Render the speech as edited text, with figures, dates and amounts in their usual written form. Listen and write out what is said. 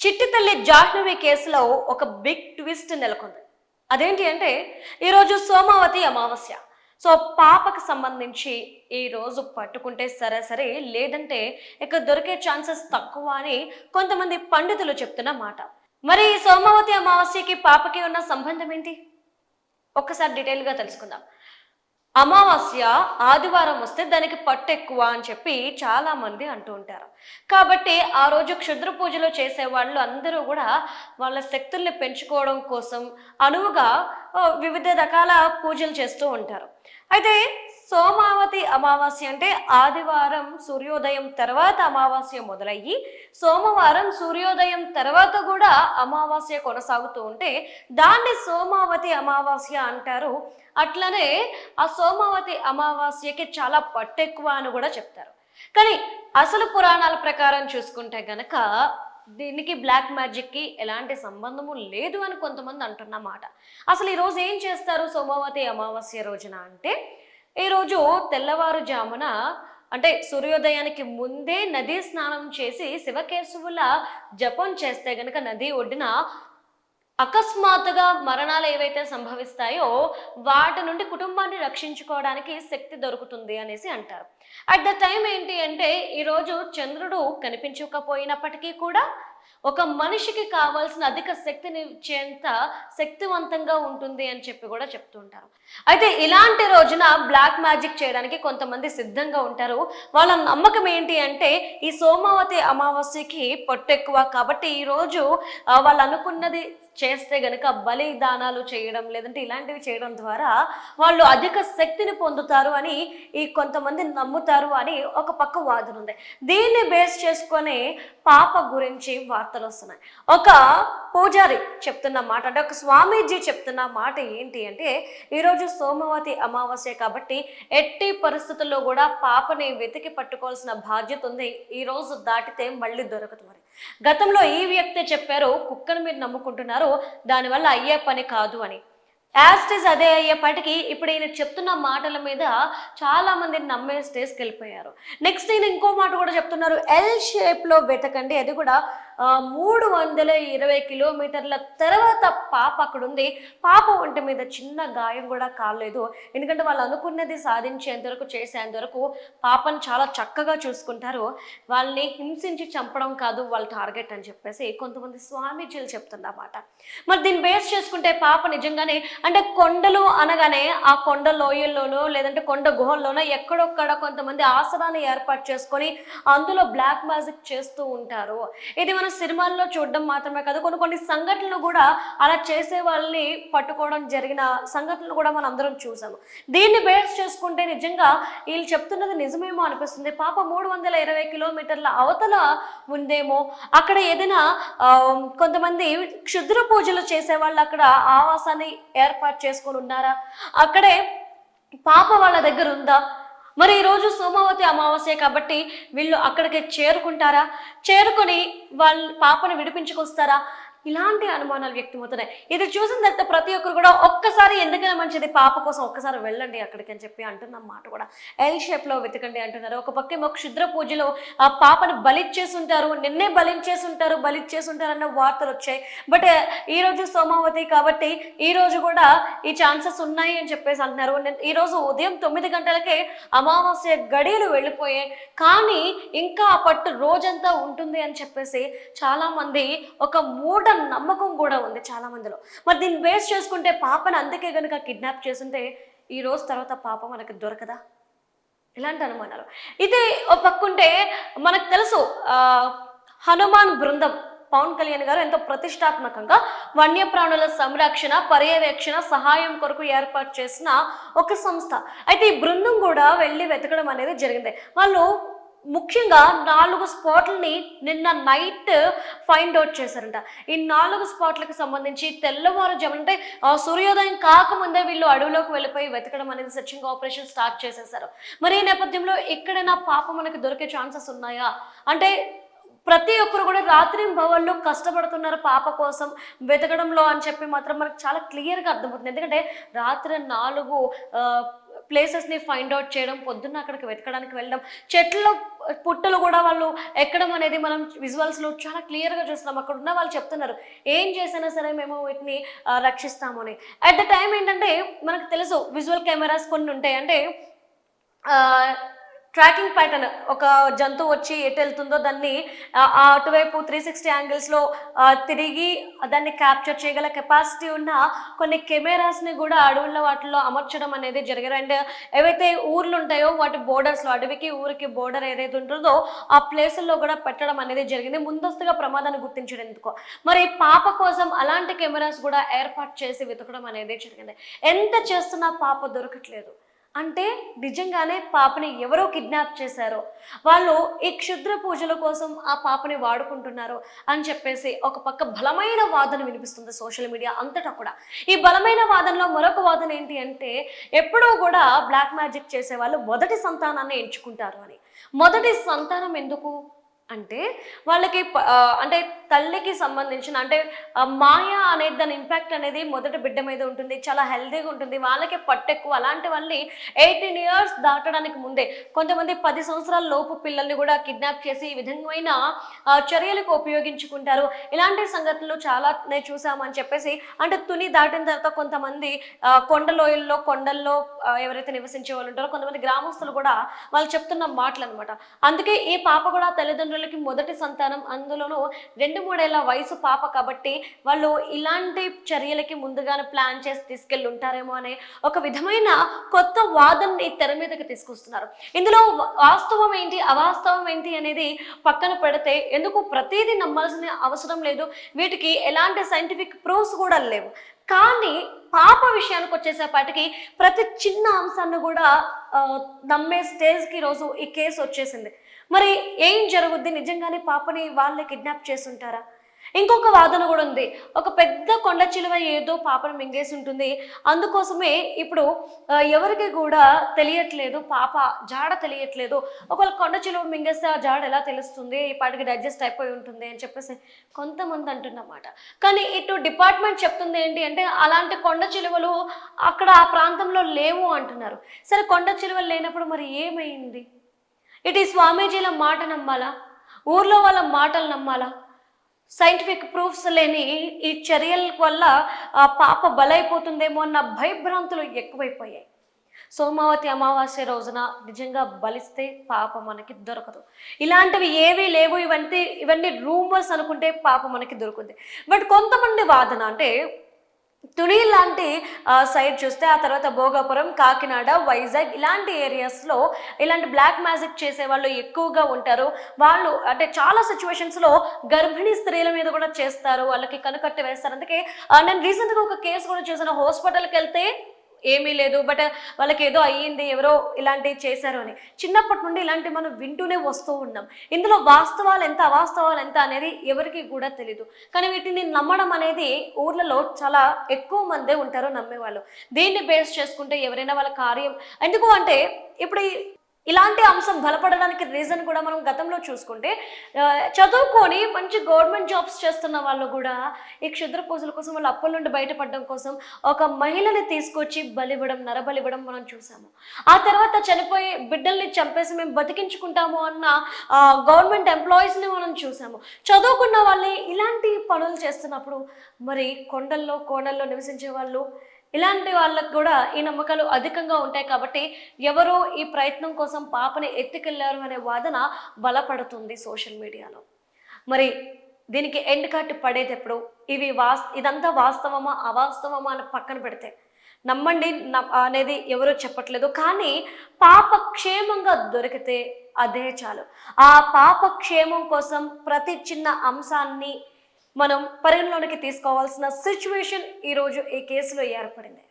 చిట్టి తల్లి జాహ్నవి కేసులో ఒక బిగ్ ట్విస్ట్ నెలకొంది. అదేంటి అంటే ఈరోజు సోమావతి అమావాస్య. సో పాపకు సంబంధించి ఈ రోజు పట్టుకుంటే సరే లేదంటే ఇక దొరికే ఛాన్సెస్ తక్కువ అని కొంతమంది పండితులు చెప్తున్న మాట. మరి ఈ సోమావతి అమావాస్యకి పాపకి ఉన్న సంబంధం ఏంటి? ఒక్కసారి డీటెయిల్గా తెలుసుకుందాం. అమావాస్య ఆదివారం వస్తే దానికి పట్టు ఎక్కువ అని చెప్పి చాలా మంది అంటూ ఉంటారు. కాబట్టి ఆ రోజు క్షుద్ర పూజలు చేసే వాళ్ళు అందరూ కూడా వాళ్ళ శక్తుల్ని పెంచుకోవడం కోసం అనువుగా వివిధ రకాల పూజలు చేస్తూ ఉంటారు. అయితే సోమావతి అమావాస్య అంటే ఆదివారం సూర్యోదయం తర్వాత అమావాస్య మొదలయ్యి సోమవారం సూర్యోదయం తర్వాత కూడా అమావాస్య కొనసాగుతూ ఉంటే దాన్ని సోమావతి అమావాస్య అంటారు. అట్లనే ఆ సోమావతి అమావాస్యకి చాలా పట్టెక్కువ అని కూడా చెప్తారు. కానీ అసలు పురాణాల ప్రకారం చూసుకుంటే గనక దీనికి బ్లాక్ మ్యాజిక్కి ఎలాంటి సంబంధము లేదు అని కొంతమంది అంటున్నమాట. అసలు ఈరోజు ఏం చేస్తారు సోమావతి అమావాస్య రోజున అంటే, ఈరోజు తెల్లవారుజామున అంటే సూర్యోదయానికి ముందే నదీ స్నానం చేసి శివకేశవుల జపం చేస్తే గనక నది ఒడ్డున అకస్మాత్తుగా మరణాలు ఏవైతే సంభవిస్తాయో వాటి నుండి కుటుంబాన్ని రక్షించుకోవడానికి శక్తి దొరుకుతుంది అనేసి అంటారు. అట్ ద టైం ఏంటి అంటే ఈరోజు చంద్రుడు కనిపించకపోయినప్పటికీ కూడా ఒక మనిషికి కావాల్సిన అధిక శక్తిని ఇచ్చేంత శక్తివంతంగా ఉంటుంది అని చెప్పి కూడా చెప్తూ ఉంటారు. అయితే ఇలాంటి రోజున బ్లాక్ మ్యాజిక్ చేయడానికి కొంతమంది సిద్ధంగా ఉంటారు. వాళ్ళ నమ్మకం ఏంటి అంటే ఈ సోమావతి అమావాస్యకి పొట్టు ఎక్కువ కాబట్టి ఈరోజు వాళ్ళు అనుకున్నది చేస్తే గనక బలిదానాలు చేయడం లేదంటే ఇలాంటివి చేయడం ద్వారా వాళ్ళు అధిక శక్తిని పొందుతారు అని ఈ కొంతమంది నమ్ముతారు అని ఒక పక్క వాదన ఉంది. దీన్ని బేస్ చేసుకొని పాప గురించి వార్తలు వస్తున్నాయి. ఒక పూజారి చెప్తున్న మాట అంటే ఒక స్వామీజీ చెప్తున్న మాట ఏంటి అంటే ఈరోజు సోమవతి అమావాస్య కాబట్టి ఎట్టి పరిస్థితుల్లో కూడా పాపని వెతికి పట్టుకోవాల్సిన బాధ్యత ఉంది. ఈ రోజు దాటితే మళ్ళీ దొరకదు. మరి గతంలో ఈ వ్యక్తి చెప్పారు కుక్కను మీరు నమ్ముకుంటున్నారు దానివల్ల అయ్యే పని కాదు అని. యాస్టిస్ అదే అయ్యేపటికి ఇప్పుడు ఈయన చెప్తున్న మాటల మీద చాలా మంది నమ్మే స్టేజ్కి వెళ్ళిపోయారు. నెక్స్ట్ ఈయన ఇంకో మాట కూడా చెప్తున్నారు, ఎల్ షేప్లో వెతకండి, అది కూడా 320 కిలోమీటర్ల తర్వాత పాప అక్కడ ఉంది. పాప ఒంటి మీద చిన్న గాయం కూడా కాలేదు. ఎందుకంటే వాళ్ళు అనుకున్నది సాధించేంత వరకు చేసేంత వరకు పాపను చాలా చక్కగా చూసుకుంటారు. వాళ్ళని హింసించి చంపడం కాదు వాళ్ళ టార్గెట్ అని చెప్పేసి కొంతమంది స్వామీజీలు చెప్తున్నమాట. మరి దీన్ని బేస్ చేసుకుంటే పాప నిజంగానే అంటే కొండలు అనగానే ఆ కొండ లోయల్లోనో లేదంటే కొండ గుహల్లోనో ఎక్కడొక్కడ కొంతమంది ఆసనాన్ని ఏర్పాటు చేసుకొని అందులో బ్లాక్ మ్యాజిక్ చేస్తూ ఉంటారు. ఇది మన సినిమాల్లో చూడడం మాత్రమే కాదు, కొన్ని సంఘటనలు కూడా అలా చేసే వాళ్ళని పట్టుకోవడం జరిగిన సంఘటనలు కూడా మనం అందరం చూసాము. దీన్ని బేస్ చేసుకుంటే నిజంగా వీళ్ళు చెప్తున్నది నిజమేమో అనిపిస్తుంది. పాప 320 కిలోమీటర్ల అవతల ఉందేమో, అక్కడ ఏదైనా కొంతమంది క్షుద్ర పూజలు చేసే వాళ్ళు అక్కడ ఆవాసాన్ని ఏర్పాటు చేసుకొని ఉన్నారా, అక్కడే పాప వాళ్ళ దగ్గర ఉందా? మరి ఈరోజు సోమావతి అమావాస్య కాబట్టి వీళ్ళు అక్కడికి చేరుకుంటారా, చేరుకొని వాళ్ళ పాపను విడిపించుకొస్తారా? ఇలాంటి అనుమానాలు వ్యక్తమవుతున్నాయి. ఇది చూసిన తర్వాత ప్రతి ఒక్కరు కూడా ఒక్కసారి ఎందుకైనా మంచిది పాప కోసం ఒక్కసారి వెళ్ళండి అక్కడికి అని చెప్పి అంటున్న మాట కూడా ఎల్ షేప్లో వెతకండి అంటున్నారు. ఒక పక్కేమో క్షుద్ర పూజలో ఆ పాపను బలిచ్చేసుంటారు, నిన్నే బలిచ్చేసుంటారు అన్న వార్తలు వచ్చాయి. బట్ ఈరోజు సోమావతి కాబట్టి ఈరోజు కూడా ఈ ఛాన్సెస్ ఉన్నాయి అని చెప్పేసి అంటున్నారు. ఈరోజు ఉదయం 9 గంటలకే అమావాస్య గడియలు వెళ్ళిపోయాయి, కానీ ఇంకా ఆ పట్టు రోజంతా ఉంటుంది అని చెప్పేసి చాలామంది ఒక మూఢ నమ్మకం కూడా ఉంది చాలా మందిలో. మరి దీన్ని బేస్ చేసుకుంటే పాపను అందుకే కనుక కిడ్నాప్ చేస్తుంటే ఈ రోజు తర్వాత పాప మనకి దొరకదా? ఇలాంటి అనుమానాలు. ఇది ఒక పక్కుంటే మనకు తెలుసు హనుమాన్ బృందం పవన్ కళ్యాణ్ గారు ఎంతో ప్రతిష్టాత్మకంగా వన్యప్రాణుల సంరక్షణ పర్యవేక్షణ సహాయం కొరకు ఏర్పాటు చేసిన ఒక సంస్థ. అయితే ఈ బృందం కూడా వెళ్ళి వెతకడం అనేది జరిగింది. వాళ్ళు ముఖ్యంగా 4 స్పాట్లని నిన్న నైట్ ఫైండ్ అవుట్ చేశారంట. ఈ 4 స్పాట్లకు సంబంధించి తెల్లవారుజాము అంటే సూర్యోదయం కాకముందే వీళ్ళు అడవిలోకి వెళ్ళిపోయి వెతకడం అనేది సెర్చింగ్ ఆపరేషన్ స్టార్ట్ చేసేసారు. మరి ఈ నేపథ్యంలో ఎక్కడైనా పాప మనకి దొరికే ఛాన్సెస్ ఉన్నాయా అంటే ప్రతి ఒక్కరు కూడా రాత్రి భవన్లో కష్టపడుతున్నారు పాప కోసం వెతకడంలో అని చెప్పి మాత్రం మనకు చాలా క్లియర్గా అర్థమవుతుంది. ఎందుకంటే రాత్రి 4 ప్లేసెస్ని ఫైండ్ అవుట్ చేయడం, పొద్దున్న అక్కడికి వెతకడానికి వెళ్ళడం, చెట్లు పుట్టలు కూడా వాళ్ళు ఎక్కడం అనేది మనం విజువల్స్లో చాలా క్లియర్గా చూస్తున్నాం. అక్కడ ఉన్న వాళ్ళు చెప్తున్నారు ఏం చేసినా సరే మేము వీటిని రక్షిస్తాము అని. అట్ ద టైం ఏంటంటే మనకు తెలుసు విజువల్ కెమెరాస్ కొన్ని ఉంటాయి, అంటే ట్రాకింగ్ ప్యాటర్న్, ఒక జంతువు వచ్చి ఎటు వెళ్తుందో దాన్ని అటువైపు 360 యాంగిల్స్లో తిరిగి దాన్ని క్యాప్చర్ చేయగల కెపాసిటీ ఉన్న కొన్ని కెమెరాస్ని కూడా అడవుల్లో వాటిల్లో అమర్చడం అనేది జరిగింది. అండ్ ఏవైతే ఊర్లు ఉంటాయో వాటి బోర్డర్స్లో, అడవికి ఊరికి బోర్డర్ ఏదైతే ఉంటుందో ఆ ప్లేసుల్లో కూడా పెట్టడం అనేది జరిగింది, ముందస్తుగా ప్రమాదాన్ని గుర్తించడందుకు. మరి పాప కోసం అలాంటి కెమెరాస్ కూడా ఏర్పాటు చేసి వెతకడం అనేది జరిగింది. ఎంత చేస్తున్నా పాప దొరకట్లేదు. అంటే నిజంగానే పాపని ఎవరో కిడ్నాప్ చేశారో, వాళ్ళు ఈ క్షుద్ర పూజల కోసం ఆ పాపని వాడుకుంటున్నారు అని చెప్పేసి ఒక పక్క బలమైన వాదన వినిపిస్తుంది సోషల్ మీడియా అంతటా కూడా. ఈ బలమైన వాదనలో మరొక వాదన ఏంటి అంటే, ఎప్పుడూ కూడా బ్లాక్ మ్యాజిక్ చేసే వాళ్ళు మొదటి సంతానాన్ని ఎంచుకుంటారు అని. మొదటి సంతానం ఎందుకు అంటే వాళ్ళకి అంటే తల్లికి సంబంధించిన అంటే మాయ అనేది దాని ఇంపాక్ట్ అనేది మొదటి బిడ్డ మీద ఉంటుంది, చాలా హెల్తీగా ఉంటుంది, వాళ్ళకి పట్టెక్కువ. అలాంటి వాళ్ళని 18 years దాటడానికి ముందే, కొంతమంది 10 సంవత్సరాల లోపు పిల్లల్ని కూడా కిడ్నాప్ చేసి ఈ విధమైన చర్యలకు ఉపయోగించుకుంటారు. ఇలాంటి సంఘటనలు చాలా నేను చూసామని చెప్పేసి, అంటే తుని దాటిన తర్వాత కొంతమంది కొండల్లో ఎవరైతే నివసించే వాళ్ళు ఉంటారో కొంతమంది గ్రామస్తులు కూడా వాళ్ళు చెప్తున్న మాటలు అనమాట. అందుకే ఈ పాప కూడా తల్లిదండ్రులకి మొదటి సంతానం, అందులోనూ 2-3 ఏళ్ల వయసు పాప కాబట్టి వాళ్ళు ఇలాంటి చర్యలకి ముందుగానే ప్లాన్ చేసి తీసుకెళ్ళి ఉంటారేమో అనే ఒక విధమైన కొత్త వాదనని తెర మీదకి తీసుకొస్తున్నారు. ఇందులో వాస్తవం ఏంటి అవాస్తవం ఏంటి అనేది పక్కన పెడితే, ఎందుకు ప్రతిదీ నమ్మాల్సిన అవసరం లేదు, వీటికి ఎలాంటి సైంటిఫిక్ ప్రూఫ్స్ కూడా లేవు. కానీ పాప విషయానికి వచ్చేసేపాటికి ప్రతి చిన్న అంశాన్ని కూడా నమ్మే స్టేజ్కి ఈరోజు ఈ కేసు వచ్చేసింది. మరి ఏం జరుగుద్ది, నిజంగానే పాపని వాళ్ళే కిడ్నాప్ చేస్తుంటారా? ఇంకొక వాదన కూడా ఉంది, ఒక పెద్ద కొండ చిలువ ఏదో పాపను మింగేసి ఉంటుంది, అందుకోసమే ఇప్పుడు ఎవరికి కూడా తెలియట్లేదు, పాప జాడ తెలియట్లేదు. ఒకవేళ కొండ చిలువ మింగేస్తే ఆ జాడ ఎలా తెలుస్తుంది, ఈ పాటికి డైజెస్ట్ అయిపోయి ఉంటుంది అని చెప్పేసి కొంతమంది అంటున్నమాట. కానీ ఇటు డిపార్ట్మెంట్ చెప్తుంది ఏంటి అంటే, అలాంటి కొండ చిలువలు అక్కడ ఆ ప్రాంతంలో లేవు అంటున్నారు. సరే, కొండ చిలువలు లేనప్పుడు మరి ఏమైంది? ఇటు స్వామీజీల మాట నమ్మాలా, ఊర్లో వాళ్ళ మాటలు నమ్మాలా? సైంటిఫిక్ ప్రూఫ్స్ లేని ఈ చర్యల వల్ల పాప బలైపోతుందేమో అన్న భయభ్రాంతులు ఎక్కువైపోయాయి. సోమావతి అమావాస్య రోజున నిజంగా బలిస్తే పాప మనకి దొరకదు. ఇలాంటివి ఏవీ లేవు, ఇవన్నీ రూమర్స్ అనుకుంటే పాప మనకి దొరుకుతుంది. బట్ కొంతమంది వాదన అంటే, తుని లాంటి సైడ్ చూస్తే, ఆ తర్వాత భోగాపురం, కాకినాడ, వైజాగ్ ఇలాంటి ఏరియాస్లో ఇలాంటి బ్లాక్ మ్యాజిక్ చేసే వాళ్ళు ఎక్కువగా ఉంటారు. వాళ్ళు అంటే చాలా సిచ్యువేషన్స్లో గర్భిణీ స్త్రీల మీద కూడా చేస్తారు, వాళ్ళకి కనుకట్టి వేస్తారు. అందుకే నేను రీసెంట్గా ఒక కేసు కూడా చూసాను, హాస్పిటల్కి వెళ్తే ఏమీ లేదు, బట్ వాళ్ళకి ఏదో అయ్యింది, ఎవరో ఇలాంటివి చేశారు అని. చిన్నప్పటి నుండి ఇలాంటివి మనం వింటూనే వస్తూ ఉన్నాం. ఇందులో వాస్తవాలు ఎంత అవాస్తవాలు ఎంత అనేది ఎవరికి కూడా తెలీదు. కానీ వీటిని నమ్మడం అనేది ఊర్లలో చాలా ఎక్కువ మందే ఉంటారు నమ్మేవాళ్ళు. దీన్ని బేస్ చేసుకుంటే ఎవరైనా వాళ్ళ కార్యం ఎందుకు అంటే, ఇప్పుడు ఇలాంటి అంశం బలపడడానికి రీజన్ కూడా మనం గతంలో చూసుకుంటే, చదువుకొని మంచి గవర్నమెంట్ జాబ్స్ చేస్తున్న వాళ్ళు కూడా ఈ క్షుద్ర పూజల కోసం, వాళ్ళ అప్పుల నుండి బయటపడడం కోసం ఒక మహిళని తీసుకొచ్చి బలివ్వడం, నరబలివ్వడం మనం చూసాము. ఆ తర్వాత చనిపోయి బిడ్డల్ని చంపేసి మేము బతికించుకుంటాము అన్న గవర్నమెంట్ ఎంప్లాయీస్ని మనం చూసాము. చదువుకున్న వాళ్ళే ఇలాంటి పనులు చేస్తున్నప్పుడు మరి కోణల్లో నివసించే వాళ్ళు, ఇలాంటి వాళ్ళకు కూడా ఈ నమ్మకాలు అధికంగా ఉంటాయి. కాబట్టి ఎవరో ఈ ప్రయత్నం కోసం పాపని ఎత్తుకెళ్లారు అనే వాదన బలపడుతుంది సోషల్ మీడియాలో. మరి దీనికి ఎండ్ కట్ పడేది ఎప్పుడు? ఇదంతా వాస్తవమా అవాస్తవమా అని పక్కన పెడితే, నమ్మండి అనేది ఎవరో చెప్పట్లేదు, కానీ పాప క్షేమంగా దొరికితే అదే చాలు. ఆ పాప క్షేమం కోసం ప్రతి చిన్న అంశాన్ని మనం పరిగణలోనికి తీసుకోవాల్సిన సిచ్యువేషన్ ఈరోజు ఈ కేసులో ఏర్పడింది.